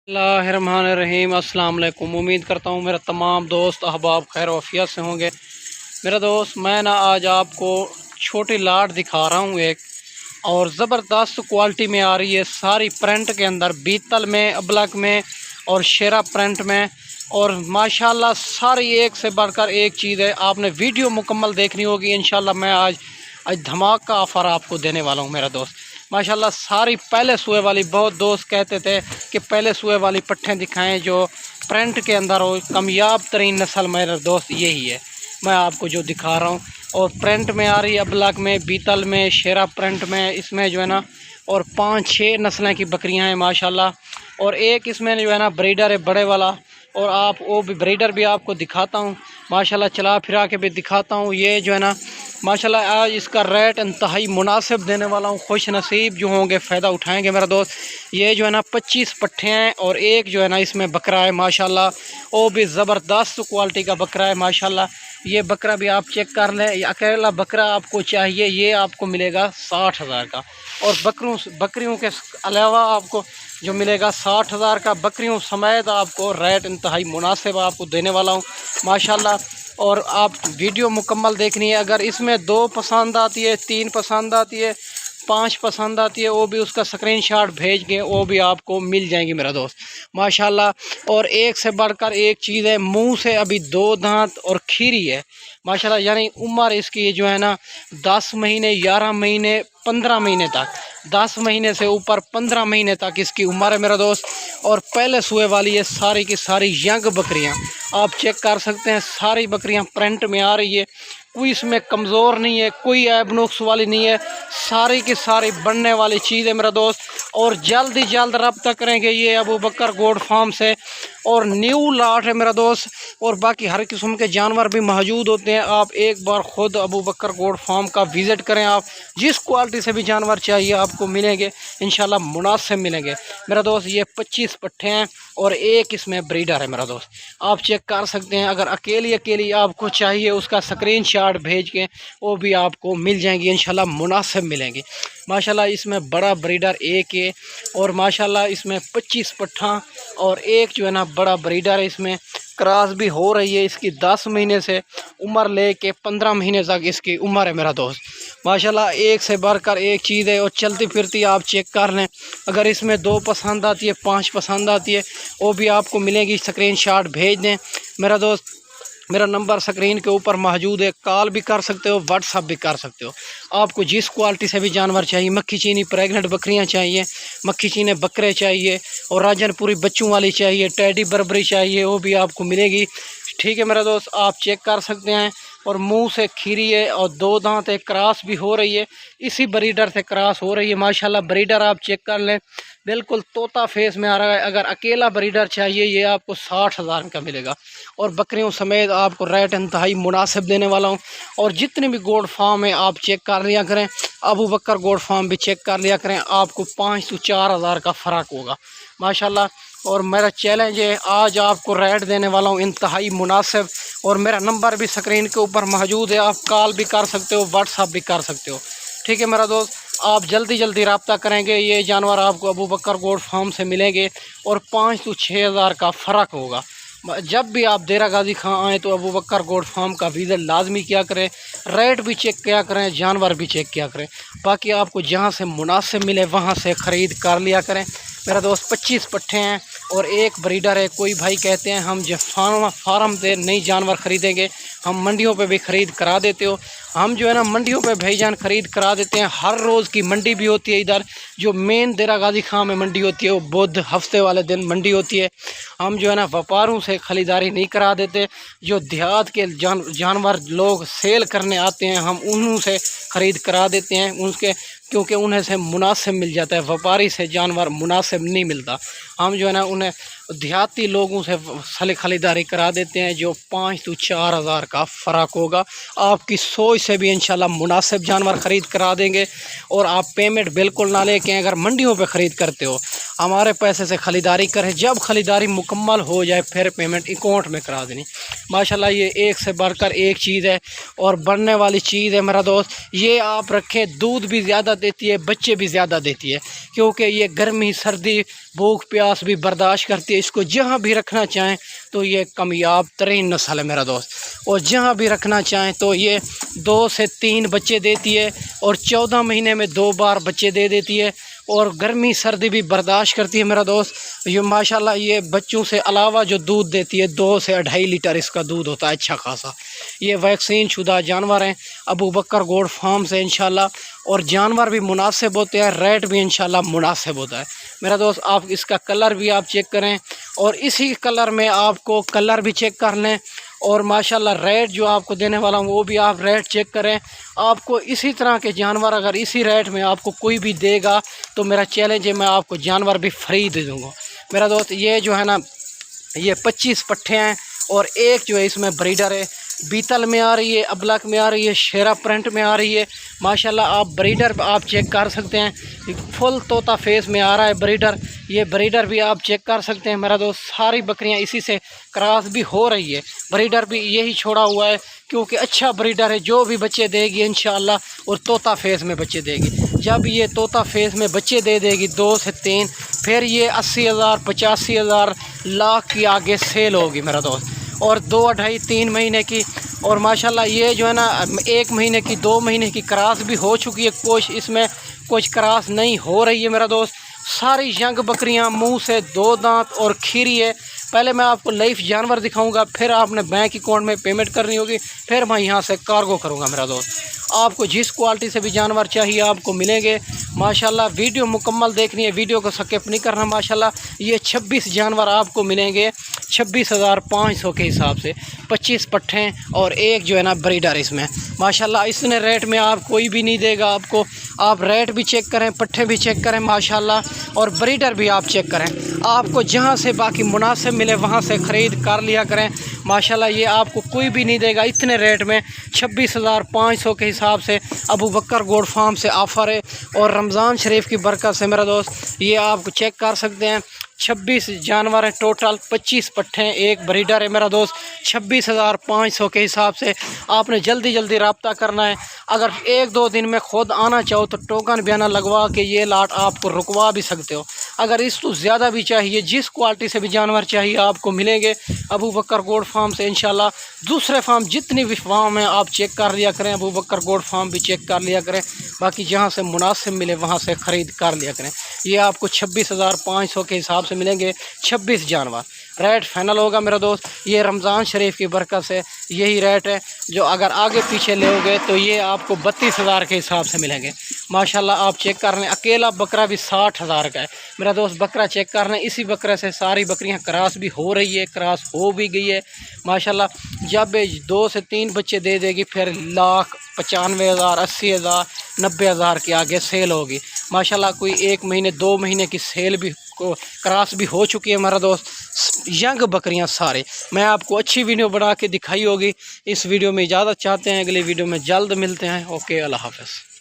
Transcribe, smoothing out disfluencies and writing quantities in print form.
बिस्मिल्लाहिर्रहमानिर्रहीम। अस्सलाम वालेकुम। उम्मीद करता हूँ मेरा तमाम दोस्त अहबाब खैर वफ़ियत से होंगे। मेरा दोस्त मैं आज आपको छोटी लाट दिखा रहा हूँ एक, और ज़बरदस्त क्वालिटी में आ रही है। सारी प्रिंट के अंदर बीतल में, अबलक में और शेरा प्रिंट में, और माशाल्लाह सारी एक से बढ़कर एक चीज़ है। आपने वीडियो मुकम्मल देखनी होगी। इंशाल्लाह मैं आज धमाका ऑफ़र आपको देने वाला हूँ मेरा दोस्त। माशाल्लाह सारी पहले सुए वाली, बहुत दोस्त कहते थे कि पहले सुए वाली पट्ठें दिखाएं जो प्रिंट के अंदर हो। कामयाब तरीन नस्ल मेरा दोस्त यही है, मैं आपको जो दिखा रहा हूँ। और प्रिंट में आ रही है, अबलक में, बीतल में, शेरा प्रिंट में, इसमें जो है ना, और 5-6 नस्लें की बकरियां हैं माशाल्लाह। और एक इसमें जो है ना ब्रीडर है बड़े वाला, और आप वो भी ब्रीडर भी आपको दिखाता हूँ माशाल्लाह, चला फिरा के भी दिखाता हूँ। ये जो है ना माशाल्लाह आज इसका रेट इंतहाई मुनासिब देने वाला हूँ। खुश नसीब जो होंगे फ़ायदा उठाएंगे मेरा दोस्त। ये जो है ना 25 पट्ठे हैं, और एक जो है ना इसमें बकरा है माशाल्लाह, वो भी ज़बरदस्त क्वालिटी का बकरा है माशाल्लाह। ये बकरा भी आप चेक कर लें। अकेला बकरा आपको चाहिए, ये आपको मिलेगा 60,000 का। और बकरियों के अलावा आपको जो मिलेगा 60,000 का, बकरियों समेत आपको रेट इंतहाई मुनासिब आपको देने वाला हूँ माशाल्लाह। और आप वीडियो मुकम्मल देखनी है। अगर इसमें 2 पसंद आती है, 3 पसंद आती है, 5 पसंद आती है, वो भी उसका स्क्रीनशॉट भेज के वो भी आपको मिल जाएंगी मेरा दोस्त माशाल्लाह। और एक से बढ़कर एक चीज़ है, मुंह से अभी 2 दांत और खीरी है माशाल्लाह। यानी उम्र इसकी जो है ना 10 महीने, 11 महीने, 15 महीने तक, 10 महीने से ऊपर 15 महीने तक इसकी उम्र है मेरा दोस्त। और पहले सुए वाली है, सारी की सारी यंग बकरियां आप चेक कर सकते हैं। सारी बकरियां प्रिंट में आ रही है, कोई इसमें कमज़ोर नहीं है, कोई ऐब नुक्स वाली नहीं है, सारी की सारी बनने वाली चीज़ है मेरा दोस्त। और जल्द ही जल्द रब्ता करेंगे ये अबू बकर गोड फार्म से। और न्यू लाट है मेरा दोस्त, और बाकी हर किस्म के जानवर भी मौजूद होते हैं। आप एक बार ख़ुद अबू बकर गोड फार्म का विज़िट करें। आप जिस क्वालिटी से भी जानवर चाहिए आपको मिलेंगे इंशाल्लाह, मुनासिब मिलेंगे मेरा दोस्त। ये 25 पट्ठे हैं, और एक इसमें ब्रीडर है मेरा दोस्त, आप चेक कर सकते हैं। अगर अकेली आपको चाहिए, उसका स्क्रीनशॉट भेज के वो भी आपको मिल जाएंगी इंशाल्लाह, मुनासिब मिलेंगी माशाल्लाह। इसमें बड़ा ब्रीडर एक है, और माशाल्लाह इसमें 25 पट्ठा, और एक जो है ना बड़ा ब्रीडर है। इसमें क्रॉस भी हो रही है इसकी, 10 महीने से उम्र ले के 15 महीने तक इसकी उम्र है मेरा दोस्त माशाल्लाह। एक से बढ़कर एक चीज़ है, और चलती फिरती आप चेक कर लें। अगर इसमें 2 पसंद आती है, 5 पसंद आती है, वो भी आपको मिलेगी। स्क्रीनशॉट भेज दें मेरा दोस्त। मेरा नंबर स्क्रीन के ऊपर मौजूद है, कॉल भी कर सकते हो, व्हाट्सअप भी कर सकते हो। आपको जिस क्वालिटी से भी जानवर चाहिए, मक्खी चीनी प्रेग्नेंट बकरियां चाहिए, मक्खी चीनी बकरे चाहिए, और राजनपुरी बच्चों वाली चाहिए, टैडी बर्बरी चाहिए, वो भी आपको मिलेगी। ठीक है मेरा दोस्त, आप चेक कर सकते हैं। और मुंह से खीरी है, और 2 दांत है, क्रॉस भी हो रही है, इसी ब्रीडर से क्रॉस हो रही है माशाल्लाह। ब्रीडर आप चेक कर लें, बिल्कुल तोता फेस में आ रहा है। अगर अकेला ब्रीडर चाहिए, ये आपको 60,000 का मिलेगा, और बकरियों समेत आपको रेट इंतहाई मुनासिब देने वाला हूँ। और जितने भी गोड फार्म है आप चेक कर लिया करें, अबू बकर गोड फार्म भी चेक कर लिया करें, आपको 5 से 4,000 का फ़र्क होगा माशाल्लाह। और मेरा चैलेंज है, आज आपको रेट देने वाला हूँ इंतहाई मुनासिब। और मेरा नंबर भी स्क्रीन के ऊपर मौजूद है, आप कॉल भी कर सकते हो, व्हाट्सअप भी कर सकते हो। ठीक है मेरा दोस्त, आप जल्दी रब्ता करेंगे, ये जानवर आपको अबू बकर गोड फार्म से मिलेंगे, और 5 से 6,000 का फ़र्क होगा। जब भी आप देरा गाजी खां आएँ तो अबू बकर गोड फार्म का विज़िट लाजमी किया करें, रेट भी चेक किया करें, जानवर भी चेक किया करें। बाकी आपको जहाँ से मुनासिब मिले वहाँ से ख़रीद कर लिया करें मेरा दोस्त। 25 पट्ठे हैं, और एक ब्रीडर है। कोई भाई कहते हैं हम जब फार्म से नहीं जानवर ख़रीदेंगे, हम मंडियों पे भी ख़रीद करा देते हो। हम जो है ना मंडियों पे भाईजान ख़रीद करा देते हैं। हर रोज़ की मंडी भी होती है इधर, जो मेन देरा गाजी खां में मंडी होती है, वो बुध हफ्ते वाले दिन मंडी होती है। हम जो है ना व्यापारों से ख़रीदारी नहीं करा देते, जो देहात के जानवर लोग सेल करने आते हैं, हम उन्हों से ख़रीद करा देते हैं उनके, क्योंकि उन्हें से मुनासिब मिल जाता है। व्यापारी से जानवर मुनासिब नहीं मिलता। हम जो है ना उन्हें देहाती लोगों से ख़रीदारी करा देते हैं, जो 5 से 4,000 का फ़र्क होगा। आपकी सोच से भी इंशाल्लाह मुनासिब जानवर ख़रीद करा देंगे। और आप पेमेंट बिल्कुल ना लेके, अगर मंडियों पे ख़रीद करते हो, हमारे पैसे से ख़रीदारी करें। जब ख़रीदारी मुकम्मल हो जाए फिर पेमेंट अकाउंट में करा देनी माशाल्लाह। ये एक से बढ़कर एक चीज़ है, और बढ़ने वाली चीज़ है मेरा दोस्त। ये आप रखें, दूध भी ज़्यादा देती है, बच्चे भी ज़्यादा देती है, क्योंकि ये गर्मी सर्दी भूख प्यास भी बर्दाश्त करती है। इसको जहाँ भी रखना चाहें तो ये कामयाब तरीन नस्ल है मेरा दोस्त, और जहाँ भी रखना चाहें तो ये 2 से 3 बच्चे देती है और 14 महीने में 2 बार बच्चे दे देती है, और गर्मी सर्दी भी बर्दाश्त करती है मेरा दोस्त। ये माशाल्लाह ये बच्चों से अलावा जो दूध देती है 2 से 2.5 लीटर इसका दूध होता है अच्छा खासा। ये वैक्सीन शुदा जानवर हैं अबू बकर गोड फार्म से इंशाल्लाह, और जानवर भी मुनासिब होते हैं, रेट भी इंशाल्लाह मुनासिब होता है मेरा दोस्त। आप इसका कलर भी आप चेक करें, और इसी कलर में आपको कलर भी चेक कर लें, और माशाल्लाह रेट जो आपको देने वाला हूँ वो भी आप रेट चेक करें। आपको इसी तरह के जानवर अगर इसी रेट में आपको कोई भी देगा तो मेरा चैलेंज है, मैं आपको जानवर भी फ्री दे दूँगा मेरा दोस्त। ये जो है ना ये 25 पट्ठे हैं, और एक जो है इसमें ब्रीडर है, बीतल में आ रही है, अबलक में आ रही है, शेरा प्रिंट में आ रही है माशाल्लाह। आप ब्रीडर आप चेक कर सकते हैं, फुल तोता फेस में आ रहा है ब्रीडर, ये ब्रीडर भी आप चेक कर सकते हैं मेरा दोस्त। सारी बकरियां इसी से क्रॉस भी हो रही है, ब्रीडर भी यही छोड़ा हुआ है क्योंकि अच्छा ब्रीडर है, जो भी बच्चे देगी इंशाल्लाह, और तोता फेस में बच्चे देगी। जब ये तोता फेस में बच्चे दे देगी 2 से 3, फिर ये 80,000 85,000 लाख की आगे सेल होगी मेरा दोस्त, और 2 2.5 3 महीने की, और माशाल्लाह ये जो है ना 1 महीने की 2 महीने की क्रॉस भी हो चुकी है, कुछ इसमें कुछ क्रॉस नहीं हो रही है मेरा दोस्त। सारी यंग बकरियां मुंह से 2 दांत और खीरी है। पहले मैं आपको लाइफ जानवर दिखाऊंगा, फिर आपने बैंक अकाउंट में पेमेंट करनी होगी, फिर मैं यहाँ से कार्गो करूँगा मेरा दोस्त। आपको जिस क्वालिटी से भी जानवर चाहिए आपको मिलेंगे माशाल्लाह। वीडियो मुकम्मल देखनी है, वीडियो को स्किप नहीं करना माशाल्लाह। ये 26 जानवर आपको मिलेंगे 26,500 के हिसाब से, 25 पट्ठे और एक जो है ना ब्रीडर इसमें माशाल्लाह। इसने रेट में आप कोई भी नहीं देगा आपको। आप रेट भी चेक करें, पट्ठे भी चेक करें माशाल्लाह, और ब्रीडर भी आप चेक करें। आपको जहां से बाकी मुनासिब मिले वहां से ख़रीद कर लिया करें माशाल्लाह। ये आपको कोई भी नहीं देगा इतने रेट में। 26,500 के हिसाब से अबू बकर गोड फार्म से ऑफ़र है, और रमज़ान शरीफ की बरकत से मेरा दोस्त ये आप चेक कर सकते हैं। 26 जानवर हैं टोटल, 25 पट्ठे हैं, एक ब्रीडर है मेरा दोस्त। 26,500 के हिसाब से आपने जल्दी जल्दी रब्ता करना है। अगर 1-2 दिन में ख़ुद आना चाहो तो टोकन बयाना लगवा के ये लाट आपको रुकवा भी सकते हो। अगर इस तो ज़्यादा भी चाहिए, जिस क्वालिटी से भी जानवर चाहिए आपको मिलेंगे अबू बकर गोड फार्म से इंशाल्लाह। दूसरे फार्म जितनी भी फार्म हैं आप चेक कर लिया करें, अबू बकर गोड फार्म भी चेक कर लिया करें, बाकी जहाँ से मुनासिब मिले वहाँ से ख़रीद कर लिया करें। ये आपको 26,500 के हिसाब से मिलेंगे 26 जानवर। रेट फाइनल होगा मेरा दोस्त। ये रमज़ान शरीफ की बरकत से यही रेट है, जो अगर आगे पीछे लोगे तो ये आपको 32,000 के हिसाब से मिलेंगे माशाल्लाह। आप चेक कर लें, अकेला बकरा भी 60,000 का है मेरा दोस्त। बकरा चेक कर लें, इसी बकरे से सारी बकरियां क्रॉस भी हो रही है, क्रॉस हो भी गई है माशाल्लाह। जब 2 से 3 बच्चे दे देगी फिर 1,95,000 80,000 90,000 के आगे सेल होगी माशाल्लाह। कोई 1 महीने 2 महीने की सेल भी को क्रॉस भी हो चुकी है मेरा दोस्त। यंग बकरियां सारे मैं आपको अच्छी वीडियो बना के दिखाई होगी। इस वीडियो में इजाज़त चाहते हैं, अगले वीडियो में जल्द मिलते हैं। ओके, अल्लाह हाफ़िज़।